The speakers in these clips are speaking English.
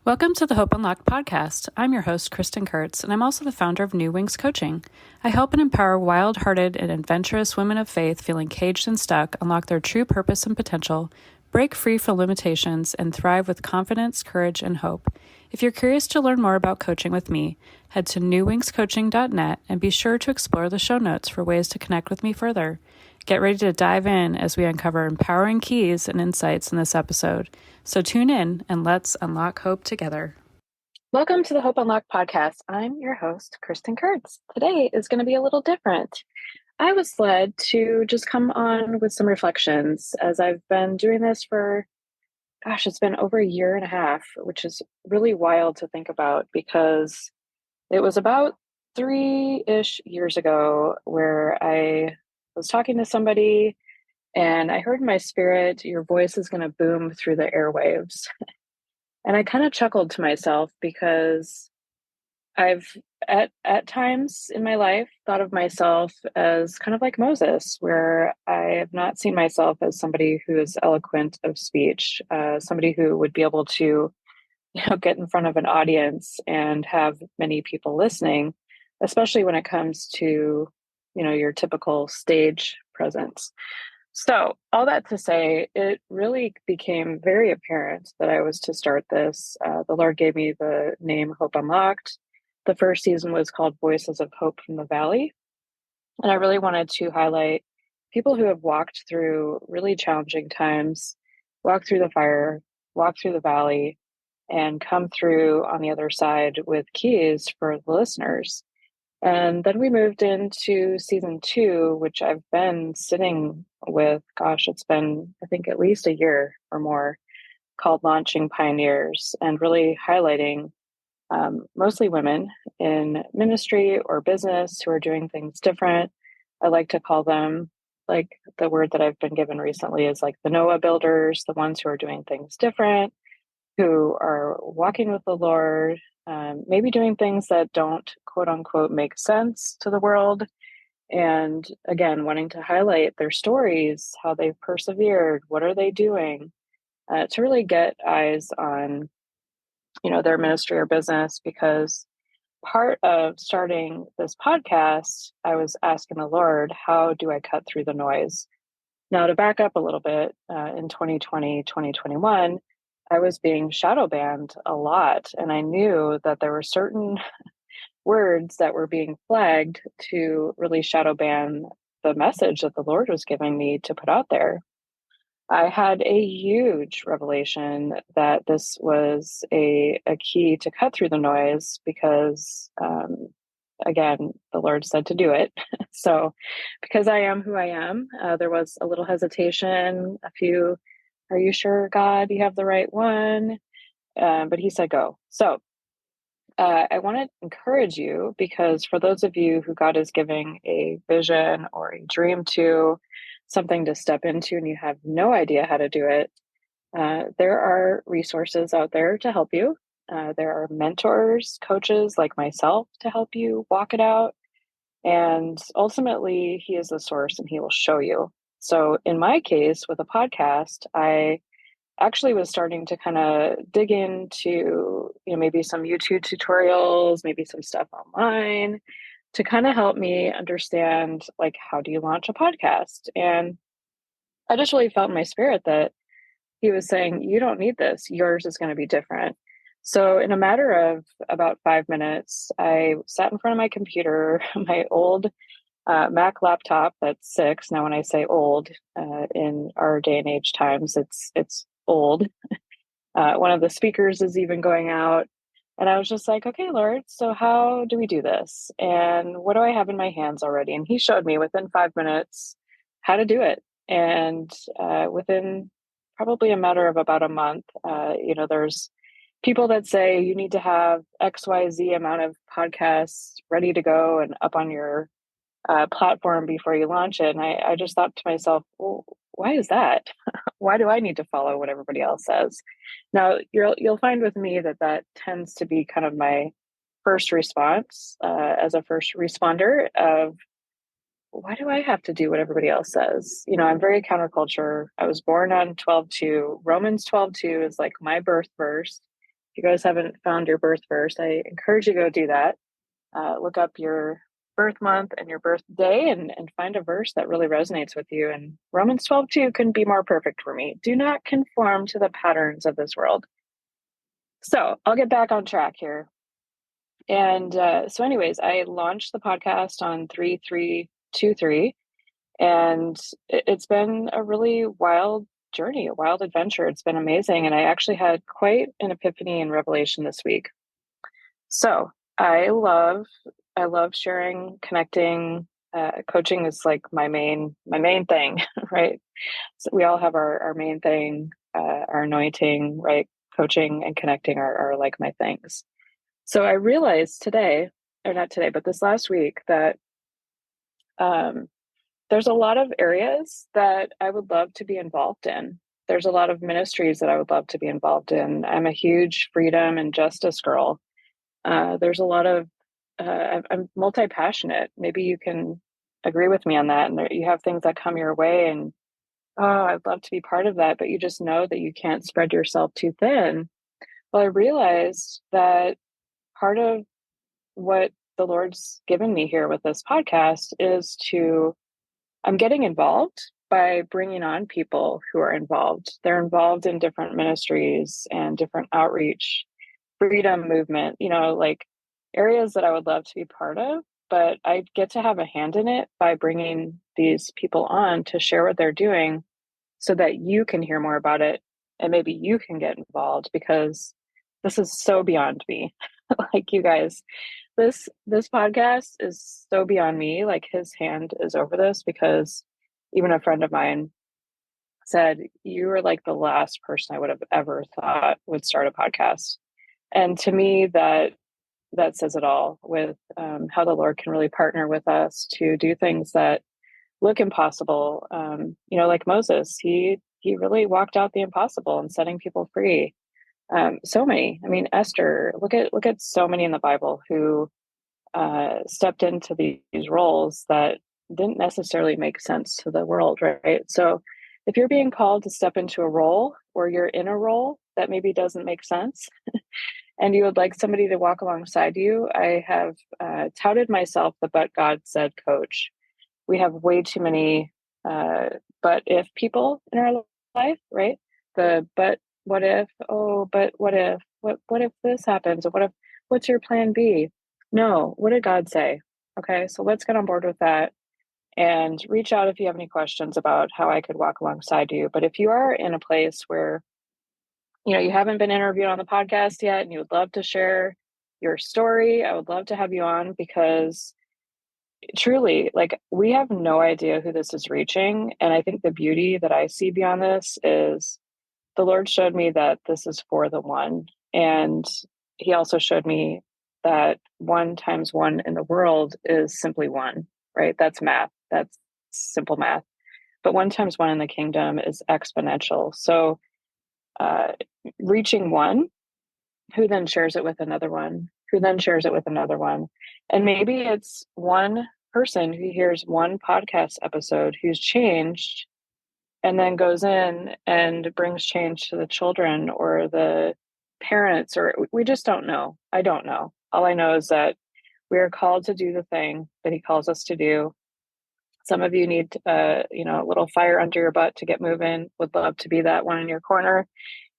Welcome to the Hope Unlocked podcast. I'm your host, Kristin Kurtz, and I'm also the founder of New Wings Coaching. I help and empower wild-hearted and adventurous women of faith feeling caged and stuck unlock their true purpose and potential, break free from limitations, and thrive with confidence, courage, and hope. If you're curious to learn more about coaching with me, head to newwingscoaching.net and be sure to explore the show notes for ways to connect with me further. Get ready to dive in as we uncover empowering keys and insights in this episode. So tune in and let's unlock hope together. Welcome to the Hope Unlocked podcast. I'm your host, Kristin Kurtz. Today is going to be a little different. I was led to just come on with some reflections as I've been doing this for, it's been over a year and a half, which is really wild to think about because it was about 3-ish years ago where I was talking to somebody and I heard in my spirit, your voice is going to boom through the airwaves. And I kind of chuckled to myself because I've at times in my life thought of myself as kind of like Moses, where I have not seen myself as somebody who is eloquent of speech, somebody who would be able to, get in front of an audience and have many people listening, especially when it comes to, your typical stage presence. So all that to say, it really became very apparent that I was to start this. The Lord gave me the name Hope Unlocked. The first season was called Voices of Hope from the Valley. And I really wanted to highlight people who have walked through really challenging times, walked through the fire, walked through the valley, and come through on the other side with keys for the listeners. And then we moved into season 2, which I've been sitting with, it's been, I think, at least a year or more, called Launching Pioneers, and really highlighting mostly women in ministry or business who are doing things different. I like to call them, like the word that I've been given recently is like the Noah builders, the ones who are doing things different, who are walking with the Lord, maybe doing things that don't quote unquote make sense to the world. And again, wanting to highlight their stories, how they've persevered, what are they doing, to really get eyes on, their ministry or business. Because part of starting this podcast, I was asking the Lord, how do I cut through the noise? Now, to back up a little bit, in 2020, 2021, I was being shadow banned a lot. And I knew that there were certain words that were being flagged to really shadow ban the message that the Lord was giving me to put out there. I had a huge revelation that this was a key to cut through the noise because, again, the Lord said to do it. So because I am who I am, there was a little hesitation, a few, are you sure, God, you have the right one? But he said, go. So I want to encourage you because for those of you who God is giving a vision or a dream to, something to step into, and you have no idea how to do it, there are resources out there to help you. There are mentors, coaches like myself to help you walk it out. And ultimately, he is the source and he will show you. So in my case, with a podcast, I actually was starting to kind of dig into, maybe some YouTube tutorials, maybe some stuff online to kind of help me understand, like, how do you launch a podcast? And I just really felt in my spirit that he was saying, you don't need this. Yours is going to be different. So in a matter of about 5 minutes, I sat in front of my computer, my old Mac laptop that's 6. Now, when I say old, in our day and age times, it's old. One of the speakers is even going out. And I was just like, okay, Lord, so how do we do this? And what do I have in my hands already? And he showed me within 5 minutes how to do it. And within probably a matter of about a month, there's people that say you need to have XYZ amount of podcasts ready to go and up on your platform before you launch it. And I just thought to myself, well, why is that? Why do I need to follow what everybody else says? Now, you'll find with me that tends to be kind of my first response as a first responder of, why do I have to do what everybody else says? I'm very counterculture. I was born on 12:2. Romans 12:2 is like my birth verse. you guys haven't found your birth verse, I encourage you to go do that. Look up your birth month and your birthday and find a verse that really resonates with you. And Romans 12:2 couldn't be more perfect for me. Do not conform to the patterns of this world. So I'll get back on track here. And so anyways, I launched the podcast on 3/3/23, and it's been a really wild journey, a wild adventure. It's been amazing. And I actually had quite an epiphany and revelation this week. So I love sharing, connecting. Coaching is like my main thing, right? So we all have our main thing, our anointing, right? Coaching and connecting are like my things. So I realized today, or not today, but this last week, that there's a lot of areas that I would love to be involved in. There's a lot of ministries that I would love to be involved in. I'm a huge freedom and justice girl. There's a lot of, I'm multi-passionate. Maybe you can agree with me on that. And you have things that come your way and, oh, I'd love to be part of that, but you just know that you can't spread yourself too thin. Well, I realized that part of what the Lord's given me here with this podcast is I'm getting involved by bringing on people who are involved. They're involved in different ministries and different outreach, freedom movement, like areas that I would love to be part of, but I get to have a hand in it by bringing these people on to share what they're doing so that you can hear more about it and maybe you can get involved, because this is so beyond me. Like, you guys, this podcast is so beyond me. Like, his hand is over this, because even a friend of mine said, you were like the last person I would have ever thought would start a podcast. And to me, that says it all, with how the Lord can really partner with us to do things that look impossible. Like Moses, he really walked out the impossible and setting people free. So many. I mean, Esther. Look at so many in the Bible who stepped into these roles that didn't necessarily make sense to the world, right? So, if you're being called to step into a role, or you're in a role that maybe doesn't make sense, and you would like somebody to walk alongside you, I have touted myself the "but God said" coach. We have way too many "but if" people in our life, right? The "but what if," oh, but what if, what if this happens? Or what's your plan B? No, what did God say? Okay, so let's get on board with that and reach out if you have any questions about how I could walk alongside you. But if you are in a place where you haven't been interviewed on the podcast yet and you would love to share your story, I would love to have you on, because truly, like, we have no idea who this is reaching. And I think the beauty that I see beyond this is the Lord showed me that this is for the one. And he also showed me that 1 times 1 in the world is simply 1, right? That's math. That's simple math. But 1 times 1 in the kingdom is exponential. So reaching one, who then shares it with another one, who then shares it with another one. And maybe it's one person who hears one podcast episode who's changed and then goes in and brings change to the children or the parents, or we just don't know. I don't know. All I know is that we are called to do the thing that he calls us to do. Some of you need, a little fire under your butt to get moving. Would love to be that one in your corner.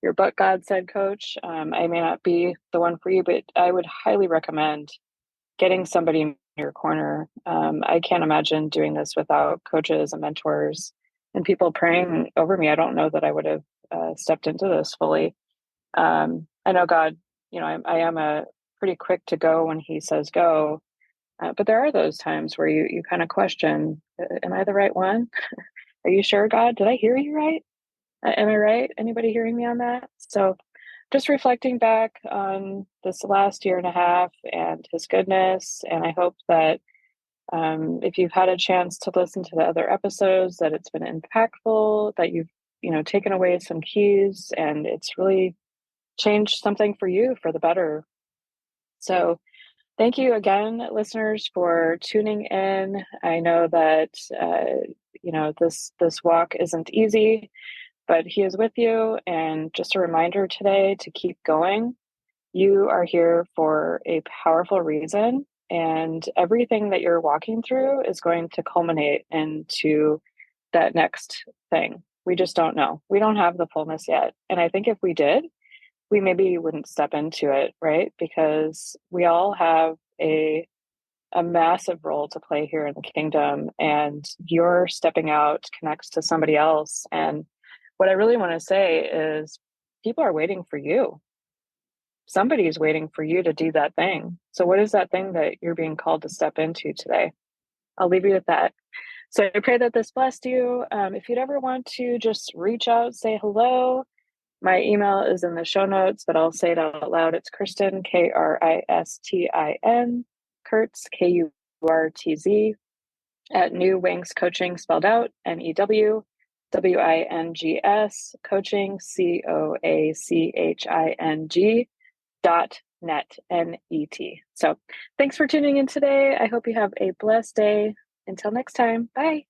Your "but God said" coach. I may not be the one for you, but I would highly recommend getting somebody in your corner. I can't imagine doing this without coaches and mentors and people praying over me. I don't know that I would have stepped into this fully. I know God, I am a pretty quick to go when he says go. But there are those times where you kind of question, am I the right one? Are you sure, God? Did I hear you right? Am I right? Anybody hearing me on that? So just reflecting back on this last year and a half and his goodness. And I hope that if you've had a chance to listen to the other episodes, that it's been impactful, that you've, taken away some keys and it's really changed something for you for the better. So thank you again, listeners, for tuning in. I know that, this walk isn't easy, but he is with you. And just a reminder today to keep going. You are here for a powerful reason, and everything that you're walking through is going to culminate into that next thing. We just don't know. We don't have the fullness yet. And I think if we did, we maybe wouldn't step into it, right? Because we all have a massive role to play here in the kingdom, and your stepping out connects to somebody else. And what I really want to say is people are waiting for you. Somebody is waiting for you to do that thing. So what is that thing that you're being called to step into today? I'll leave you with that. So I pray that this blessed you. If you'd ever want to just reach out, say hello, my email is in the show notes, but I'll say it out loud. It's Kristin, Kristin, Kurtz, Kurtz, at New Wings Coaching, spelled out, NEWWINGS, coaching, COACHING.net, NET. So thanks for tuning in today. I hope you have a blessed day. Until next time, bye.